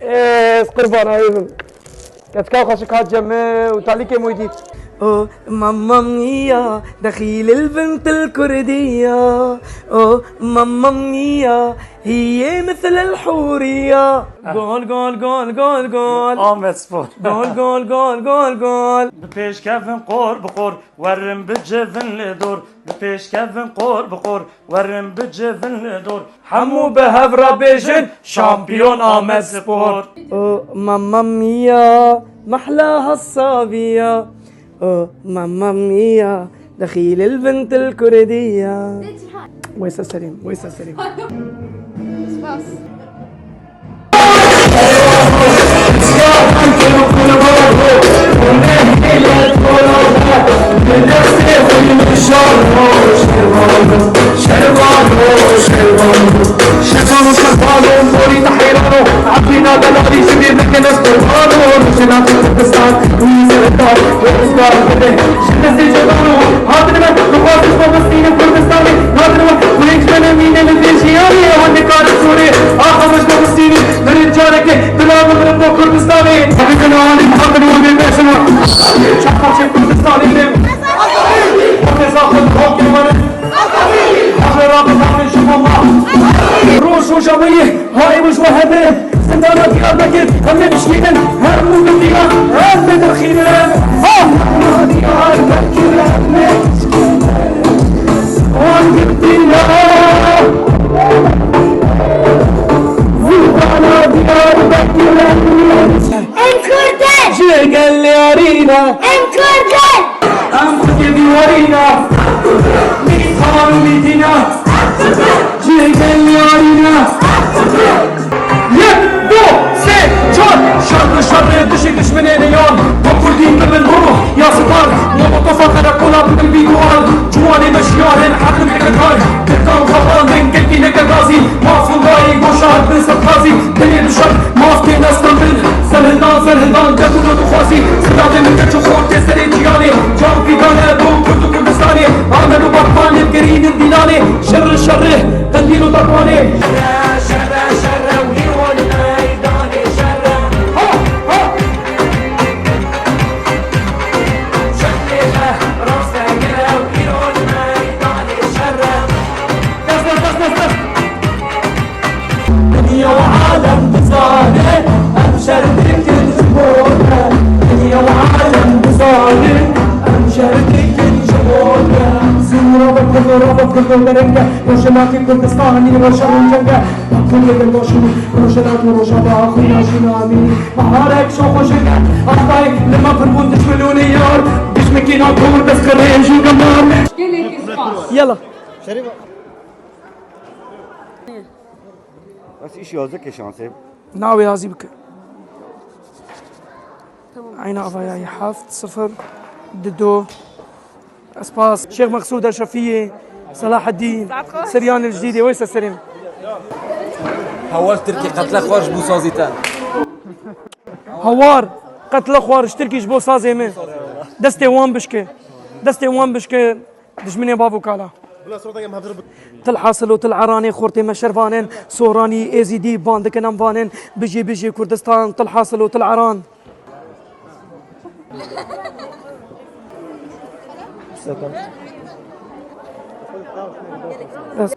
ايه قربان ايضا كتكاو خشك هات جمع وتعليك يا مويدي. اوه ماما ميا دخيل البنت الكردية، اوه ماما ميا هي مثل الحورية. جول جول جول جول جول آمد سپور جول جول جول جول جول. بپیش کفن قور بقور ورم بجفن لدور بپیش کفن قور بقور ورم بجفن لدور همو به هفرا بیجن شامبيون آمد سپور. اوه ماما ميا محلاها الصابية، اوه ماما ميا دخيل البنت الكردية. ويسا سليم ويسا سليم. روش وجوية هاي مش وهبة زندانة ديار بكر هم مشكلة هم بالديار هم بالخيران هم ديار بكر هم هم بالديار زندانة ديار بكر انكردن جيجل لي أرينا انكردن أم خدي بورينا ميتان وميتنا جيجل لي أرينا شر شر دشي دشمنين يوم وكردين من الروح يا سلطان يا مطفى انا كلها بالفيديوهات جواني مشيارين حقن حكاكاي تلقاو خطان من قلبي لك غازي ماف والله وشاهد من سبخازي دنيا بشر ماف كي نستنبل سرهدان دكتور دخواسي سلاتي من كتشو خورتي سري جياني جاو في دانا بو كردو كردستاني عملوا بطان الكريم الديلاني شر شره قنديلو تقواني شر وهيرون ميداني شر دنيا وعالم بصالح أبشر بكل جبورنا دنيا وعالم بصالح أبشر بكل جبورنا زورا بكل مرنجة روشناكي كردستاني روشن جنجة كل الروشن روشنات وروشابا أخويا شنامي مهارك شو خوشك أخطاي لما فربون تشملوني يار بشمكي ناكور بس كرين شو كمان يلا بس ايش يوزك يا شانسي ناوي هازي بك عين أفايا حافظ 0 ددو اسباس شيخ مقصود الشفية صلاح الدين سريان الجديدة ويسا سريم هوار تركي قتل خوارج بو سازيتان هوار قتل خوارج تركي جبو سازي من دستي وان بشكي دجمني بابو كالا تل حاصل وتل عراني خورتي مشرفانين سوراني اي زي دي باندك نمبانين بيجي كردستان تل حاصل وتل عران بس